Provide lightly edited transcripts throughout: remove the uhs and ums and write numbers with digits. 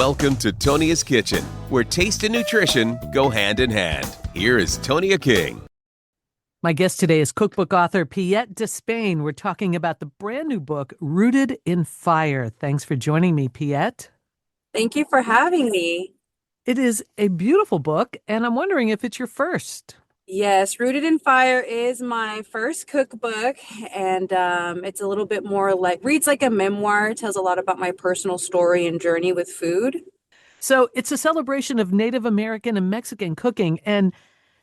Welcome to Tonia's Kitchen, where taste and nutrition go hand in hand. Here is Tonia King. My guest today is cookbook author Pyet De Spain. We're talking about the brand new book, Rooted in Fire. Thanks for joining me, Pyet. Thank you for having me. It is a beautiful book, and I'm wondering if it's your first. Yes, Rooted in Fire is my first cookbook, and it's a little bit more reads like a memoir, tells a lot about my personal story and journey with food. So it's a celebration of Native American and Mexican cooking, and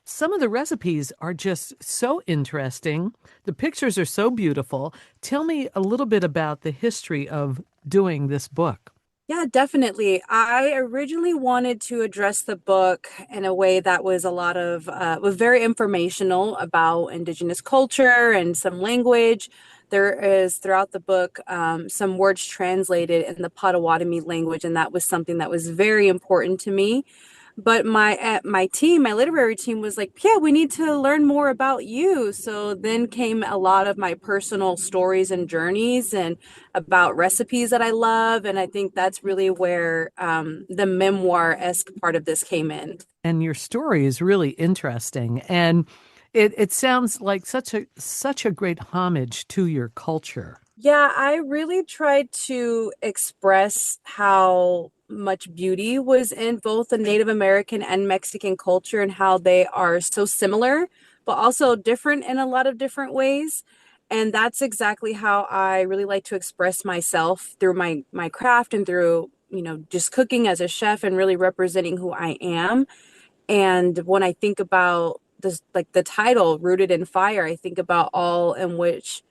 some of the recipes are just so interesting. The pictures are so beautiful. Tell me a little bit about the history of doing this book. Yeah, definitely. I originally wanted to address the book in a way that was was very informational about Indigenous culture and some language. There is throughout the book some words translated in the Potawatomi language, and that was something that was very important to me. But my literary team was like, yeah, we need to learn more about you. So then came a lot of my personal stories and journeys and about recipes that I love. And I think that's really where the memoir-esque part of this came in. And your story is really interesting. And it sounds like such a great homage to your culture. Yeah, I really tried to express how much beauty was in both the Native American and Mexican culture and how they are so similar, but also different in a lot of different ways. And that's exactly how I really like to express myself through my craft and through, just cooking as a chef and really representing who I am. And when I think about this, like the title, Rooted in Fire, I think about all in which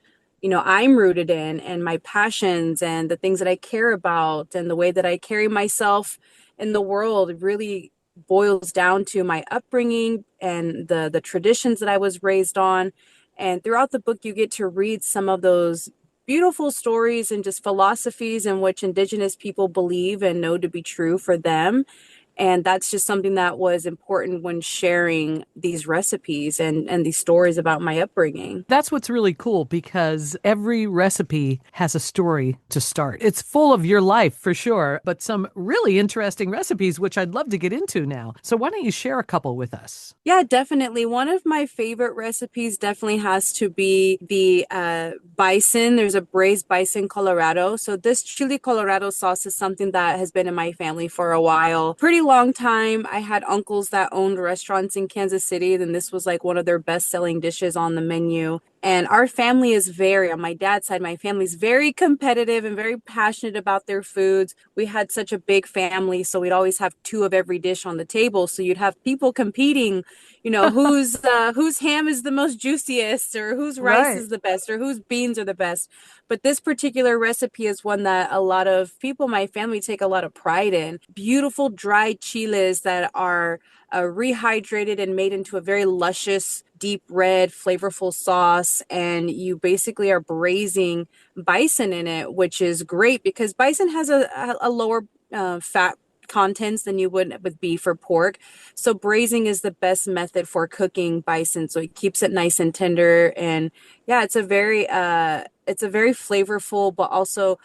I'm rooted in and my passions and the things that I care about and the way that I carry myself in the world. It really boils down to my upbringing and the traditions that I was raised on. And throughout the book, you get to read some of those beautiful stories and just philosophies in which Indigenous people believe and know to be true for them. And that's just something that was important when sharing these recipes and these stories about my upbringing. That's what's really cool because every recipe has a story to start. It's full of your life for sure, but some really interesting recipes, which I'd love to get into now. So why don't you share a couple with us? Yeah, definitely. One of my favorite recipes definitely has to be the bison. There's a braised bison Colorado. So this chili Colorado sauce is something that has been in my family for a while. Pretty long time. I had uncles that owned restaurants in Kansas City, and this was like one of their best-selling dishes on the menu. And our family is on my dad's side, my family's very competitive and very passionate about their foods. We had such a big family, so we'd always have two of every dish on the table. So you'd have people competing, whose ham is the most juiciest, or whose rice Right. is the best, or whose beans are the best. But this particular recipe is one that a lot of people, my family, take a lot of pride in. Beautiful dried chiles that are rehydrated and made into a very luscious, deep red, flavorful sauce. And you basically are braising bison in it, which is great because bison has a lower fat contents than you would with beef or pork. So braising is the best method for cooking bison. So it keeps it nice and tender. And yeah, it's a very flavorful, but also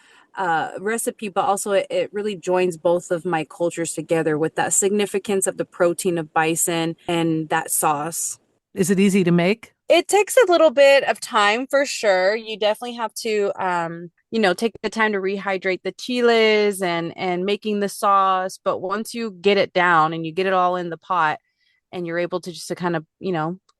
recipe, but also it really joins both of my cultures together with that significance of the protein of bison and that sauce. Is it easy to make? It takes a little bit of time for sure. You definitely have to, take the time to rehydrate the chiles and making the sauce. But once you get it down and you get it all in the pot, and you're able to just to kind of,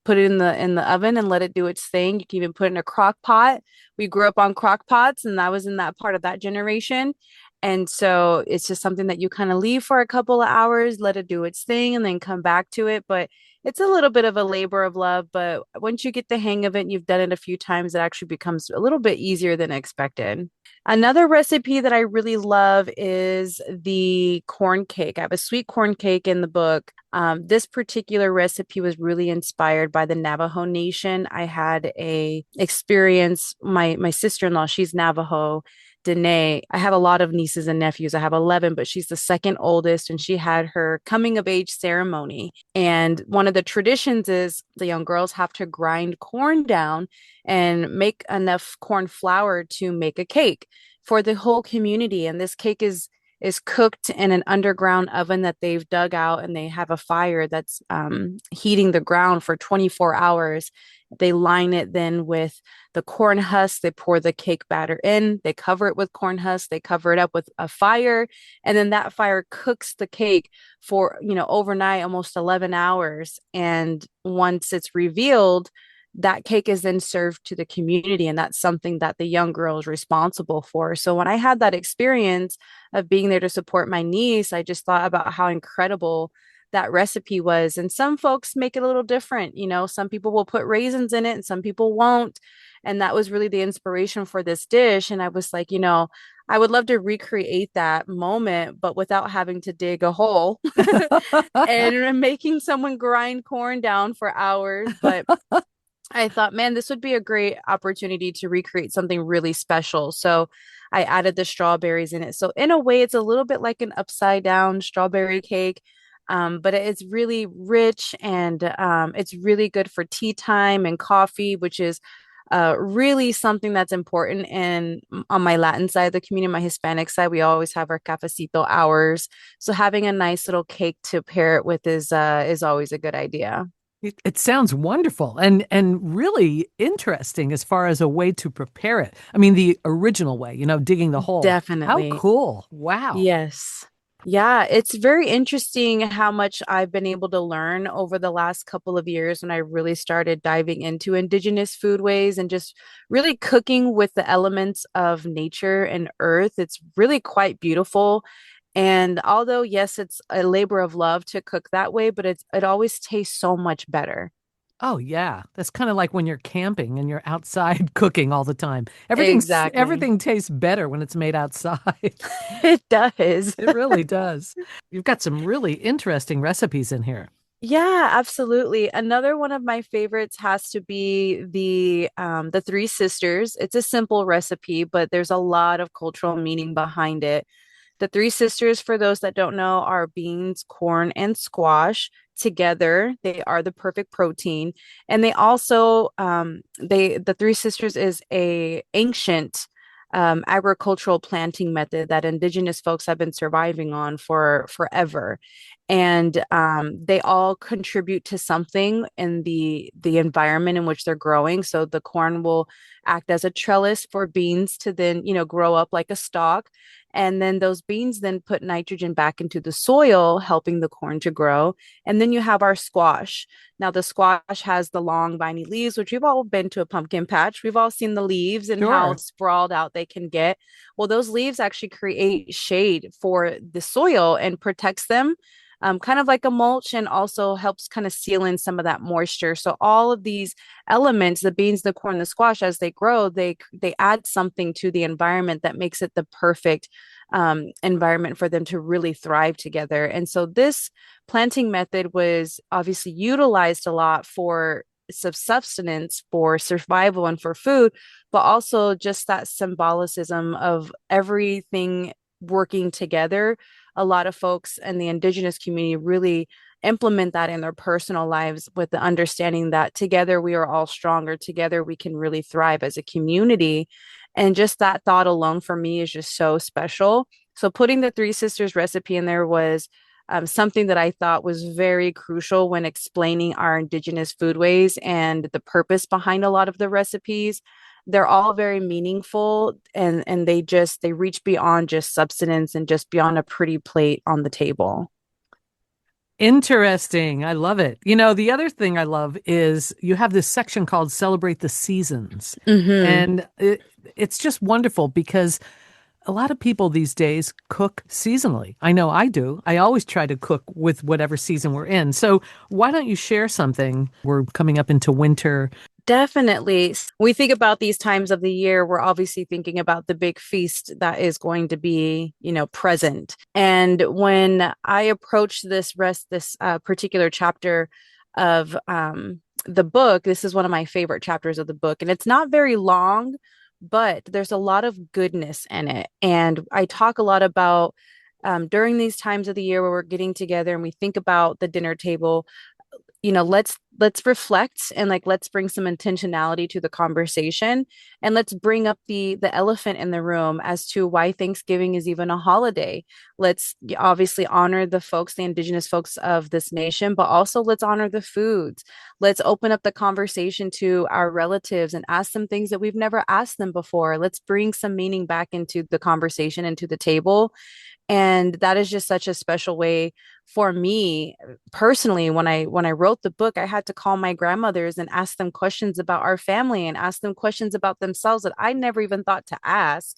put it in the oven and let it do its thing. You can even put it in a crock pot. We grew up on crock pots, and I was in that part of that generation. And so it's just something that you kind of leave for a couple of hours, let it do its thing, and then come back to it. But it's a little bit of a labor of love. But once you get the hang of it and you've done it a few times, it actually becomes a little bit easier than expected. Another recipe that I really love is the corn cake. I have a sweet corn cake in the book. This particular recipe was really inspired by the Navajo Nation. I had a experience, my sister-in-law, she's Navajo, Danae. I have a lot of nieces and nephews. I have 11, but she's the second oldest, and she had her coming of age ceremony. And one of the traditions is the young girls have to grind corn down and make enough corn flour to make a cake for the whole community. And this cake is is cooked in an underground oven that they've dug out, and they have a fire that's heating the ground for 24 hours. They line it then with the corn husk. They pour the cake batter in. They cover it with corn husk. They cover it up with a fire. And then that fire cooks the cake for, overnight, almost 11 hours. And once it's revealed, that cake is then served to the community. And that's something that the young girl is responsible for. So when I had that experience of being there to support my niece, I just thought about how incredible that recipe was. And some folks make it a little different. Some people will put raisins in it and some people won't. And that was really the inspiration for this dish. And I was like, I would love to recreate that moment, but without having to dig a hole and making someone grind corn down for hours. But I thought, man, this would be a great opportunity to recreate something really special. So I added the strawberries in it. So in a way, it's a little bit like an upside down strawberry cake. But it's really rich, and it's really good for tea time and coffee, which is really something that's important. And on my Latin side of the community, my Hispanic side, we always have our cafecito hours. So having a nice little cake to pair it with is always a good idea. It sounds wonderful and really interesting as far as a way to prepare it. I mean, the original way, digging the hole. How Definitely. cool. Wow. Yes. Yeah, it's very interesting how much I've been able to learn over the last couple of years when I really started diving into indigenous foodways and just really cooking with the elements of nature and earth. It's really quite beautiful. And although, yes, it's a labor of love to cook that way, but it always tastes so much better. Oh yeah, that's kind of like when you're camping and you're outside cooking all the time. Exactly. Everything tastes better when it's made outside. It does. It really does. You've got some really interesting recipes in here. Yeah, absolutely. Another one of my favorites has to be the Three Sisters. It's a simple recipe, but there's a lot of cultural meaning behind it. The Three Sisters, for those that don't know, are beans, corn, and squash. Together, they are the perfect protein. And they also, the Three Sisters is a ancient agricultural planting method that indigenous folks have been surviving on for forever. And they all contribute to something in the environment in which they're growing. So the corn will act as a trellis for beans to then, grow up like a stalk. And then those beans then put nitrogen back into the soil, helping the corn to grow. And then you have our squash. Now, the squash has the long, viney leaves, which we've all been to a pumpkin patch. We've all seen the leaves and how Sure. sprawled out they can get. Well, those leaves actually create shade for the soil and protects them. Kind of like a mulch, and also helps kind of seal in some of that moisture. So all of these elements, the beans, the corn, the squash, as they grow, they add something to the environment that makes it the perfect environment for them to really thrive together. And so this planting method was obviously utilized a lot for subsistence, for survival, and for food, but also just that symbolicism of everything working together. A lot of folks in the indigenous community really implement that in their personal lives with the understanding that together we are all stronger, together we can really thrive as a community. And just that thought alone for me is just so special. So putting the Three Sisters recipe in there was something that I thought was very crucial when explaining our indigenous foodways and the purpose behind a lot of the recipes. They're all very meaningful, and they reach beyond just substance and just beyond a pretty plate on the table. Interesting. I love it. The other thing I love is you have this section called Celebrate the Seasons. Hmm. And it's just wonderful because a lot of people these days cook seasonally. I know I do. I always try to cook with whatever season we're in. So why don't you share something? We're coming up into winter. Definitely. We think about these times of the year, we're obviously thinking about the big feast that is going to be, present. And when I approach this particular chapter of the book, this is one of my favorite chapters of the book, and it's not very long, but there's a lot of goodness in it. And I talk a lot about during these times of the year where we're getting together and we think about the dinner table, let's let's reflect and like let's bring some intentionality to the conversation, and let's bring up the elephant in the room as to why Thanksgiving is even a holiday. Let's obviously honor the folks, the indigenous folks of this nation, but also let's honor the foods. Let's open up the conversation to our relatives and ask them things that we've never asked them before. Let's bring some meaning back into the conversation and to the table. And that is just such a special way for me personally. When I wrote the book, I had to call my grandmothers and ask them questions about our family and ask them questions about themselves that I never even thought to ask.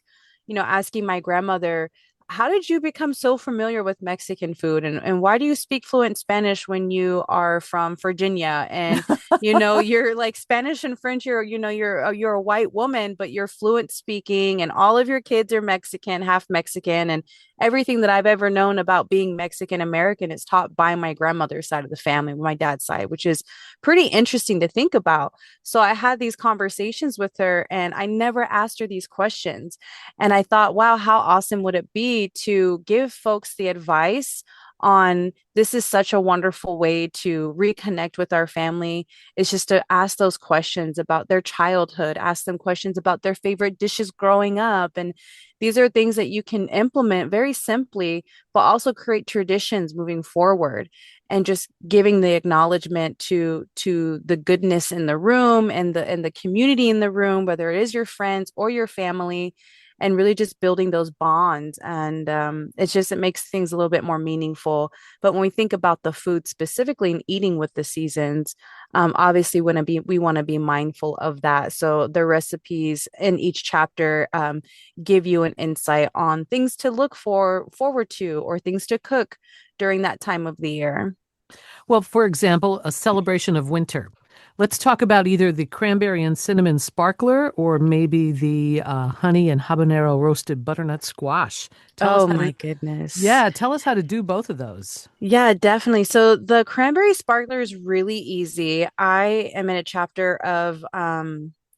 Asking my grandmother, how did you become so familiar with Mexican food, and why do you speak fluent Spanish when you are from Virginia? And you're like Spanish and French, you're a white woman, but you're fluent speaking, and all of your kids are Mexican, half Mexican, and everything that I've ever known about being Mexican American is taught by my grandmother's side of the family, my dad's side, which is pretty interesting to think about. So I had these conversations with her, and I never asked her these questions. And I thought, wow, how awesome would it be to give folks the advice on this is such a wonderful way to reconnect with our family, is just to ask those questions about their childhood, ask them questions about their favorite dishes growing up. And these are things that you can implement very simply, but also create traditions moving forward, and just giving the acknowledgement to the goodness in the room and the community in the room, whether it is your friends or your family, and really just building those bonds. And it makes things a little bit more meaningful. But when we think about the food specifically and eating with the seasons, obviously we want to be mindful of that. So the recipes in each chapter give you an insight on things to look forward to, or things to cook during that time of the year. Well, for example, a celebration of winter. Let's talk about either the cranberry and cinnamon sparkler or maybe the honey and habanero roasted butternut squash. Oh my goodness. Tell us how to do both of those. Yeah, definitely. So the cranberry sparkler is really easy. I am in a chapter of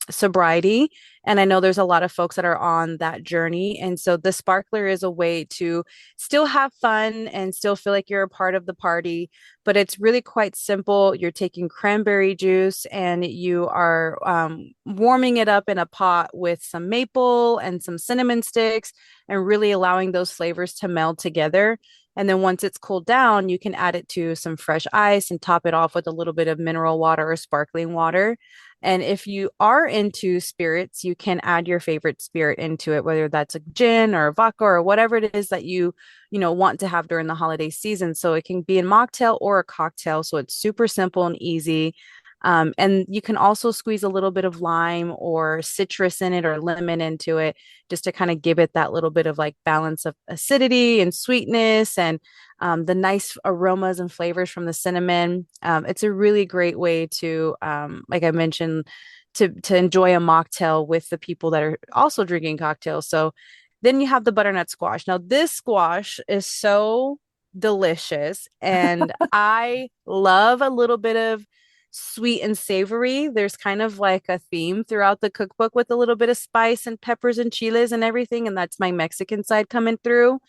sobriety, and I know there's a lot of folks that are on that journey. And so the sparkler is a way to still have fun and still feel like you're a part of the party, but it's really quite simple. You're taking cranberry juice and you are warming it up in a pot with some maple and some cinnamon sticks, and really allowing those flavors to meld together. And then once it's cooled down, you can add it to some fresh ice and top it off with a little bit of mineral water or sparkling water. And if you are into spirits, you can add your favorite spirit into it, whether that's a gin or a vodka or whatever it is that you want to have during the holiday season. So it can be a mocktail or a cocktail. So it's super simple and easy. And you can also squeeze a little bit of lime or citrus in it or lemon into it, just to kind of give it that little bit of like balance of acidity and sweetness, and the nice aromas and flavors from the cinnamon. It's a really great way to, like I mentioned, to enjoy a mocktail with the people that are also drinking cocktails. So then you have the butternut squash. Now, this squash is so delicious, and I love a little bit of sweet and savory. There's kind of like a theme throughout the cookbook with a little bit of spice and peppers and chiles and everything. And that's my Mexican side coming through.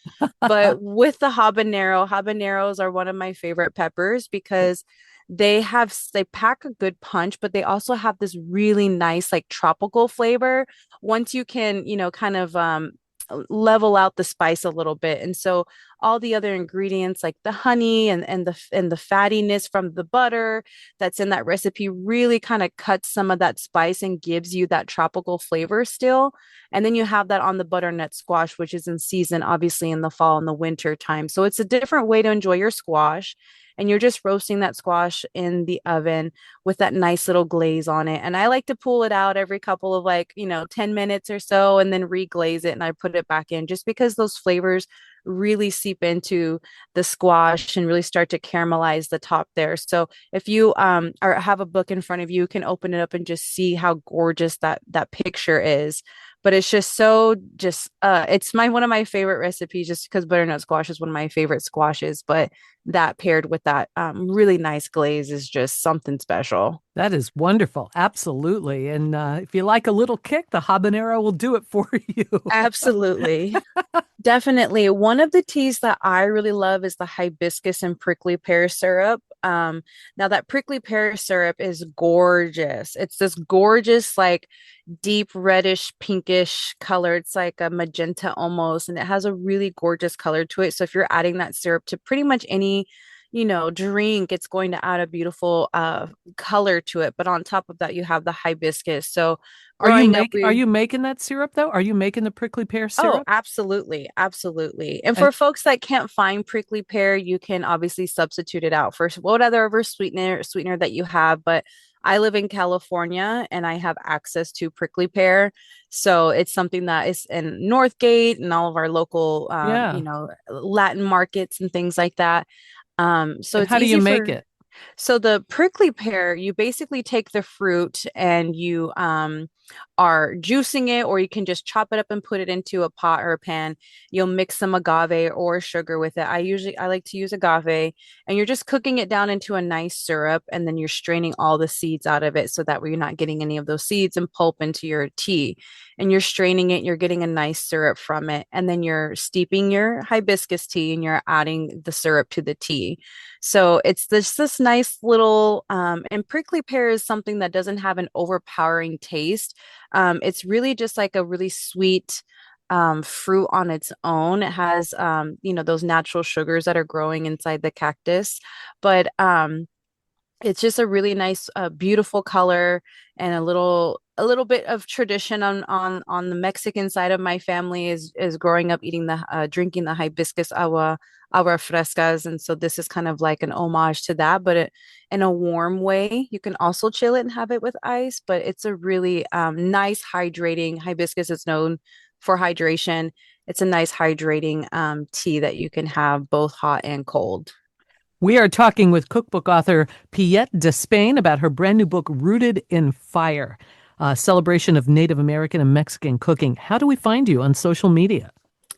But with the habaneros are one of my favorite peppers because they pack a good punch, but they also have this really nice, like tropical flavor. Once you can, kind of level out the spice a little bit. And so all the other ingredients like the honey and the fattiness from the butter that's in that recipe really kind of cuts some of that spice and gives you that tropical flavor still. And then you have that on the butternut squash, which is in season, obviously in the fall and the winter time. So it's a different way to enjoy your squash. And you're just roasting that squash in the oven with that nice little glaze on it. And I like to pull it out every couple of 10 minutes or so and then reglaze it, and I put it back in just because those flavors really seep into the squash and really start to caramelize the top there. So if you have a book in front of you, you can open it up and just see how gorgeous that picture is. But it's just it's one of my favorite recipes, just because butternut squash is one of my favorite squashes. But that paired with that really nice glaze is just something special. That is wonderful. Absolutely. And if you like a little kick, the habanero will do it for you. Absolutely. Definitely. One of the teas that I really love is the hibiscus and prickly pear syrup. Now that prickly pear syrup is gorgeous. It's this gorgeous, like deep reddish pinkish color. It's like a magenta almost, and it has a really gorgeous color to it. So if you're adding that syrup to pretty much any, drink, it's going to add a beautiful color to it. But on top of that, you have the hibiscus. So growing up, Are we you making that syrup though? Are you making the prickly pear Oh, syrup? absolutely. Absolutely. And And for folks that can't find prickly pear, you can obviously substitute it out for whatever sweetener that you have. But I live in California and I have access to prickly pear. So it's something that is in Northgate and all of our local, yeah. Latin markets and things like that. So And it's how do you easy make for it? so the prickly pear, you basically take the fruit and you are juicing it, or you can just chop it up and put it into a pot or a pan. You'll mix some agave or sugar with it. I like to use agave, and you're just cooking it down into a nice syrup, and then you're straining all the seeds out of it so that way you're not getting any of those seeds and pulp into your tea. And you're straining it, you're getting a nice syrup from it, and then you're steeping your hibiscus tea and you're adding the syrup to the tea. So it's this nice little and prickly pear is something that doesn't have an overpowering taste. It's really just like a really sweet fruit on its own. It has those natural sugars that are growing inside the cactus, but it's just a really nice, beautiful color and a little bit of tradition on the Mexican side of my family is growing up eating drinking the hibiscus agua frescas, and so this is kind of like an homage to that, but in a warm way. You can also chill it and have it with ice, but it's a really nice hydrating. Hibiscus is known for hydration. It's a nice hydrating tea that you can have both hot and cold. We are talking with cookbook author Pyet De Spain about her brand new book, Rooted in Fire, a celebration of Native American and Mexican cooking. How do we find you on social media?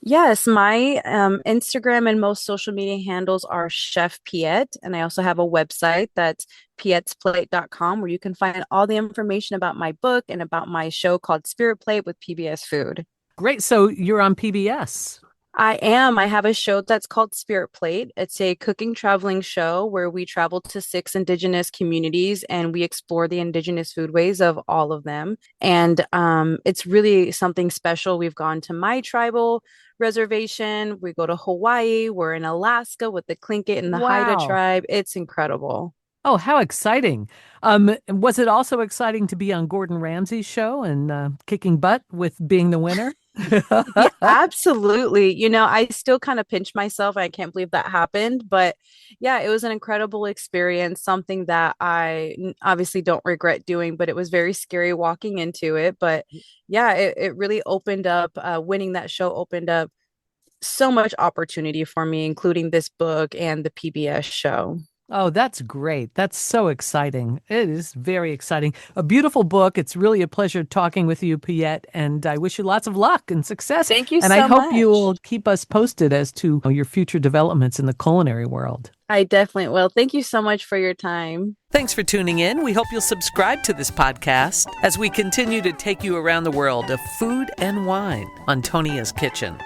Yes, my Instagram and most social media handles are Chef Piet. And I also have a website that's pietsplate.com where you can find all the information about my book and about my show called Spirit Plate with PBS Food. Great. So you're on PBS. I am. I have a show that's called Spirit Plate. It's a cooking traveling show where we travel to 6 indigenous communities and we explore the indigenous foodways of all of them. And it's really something special. We've gone to my tribal reservation. We go to Hawaii. We're in Alaska with the Tlingit and the Haida Wow. tribe. It's incredible. Oh, how exciting. Was it also exciting to be on Gordon Ramsay's show and kicking butt with being the winner? Yeah, absolutely. I still kind of pinch myself. I can't believe that happened. But yeah, it was an incredible experience, something that obviously don't regret doing, but it was very scary walking into it. But yeah, it really opened up, winning that show opened up so much opportunity for me, including this book and the PBS show. Oh, that's great. That's so exciting. It is very exciting. A beautiful book. It's really a pleasure talking with you, Piet, and I wish you lots of luck and success. Thank you And I so hope you much. will keep us posted as to your future developments in the culinary world. I definitely will. Thank you so much for your time. Thanks for tuning in. We hope you'll subscribe to this podcast as we continue to take you around the world of food and wine on Tonia's Kitchen.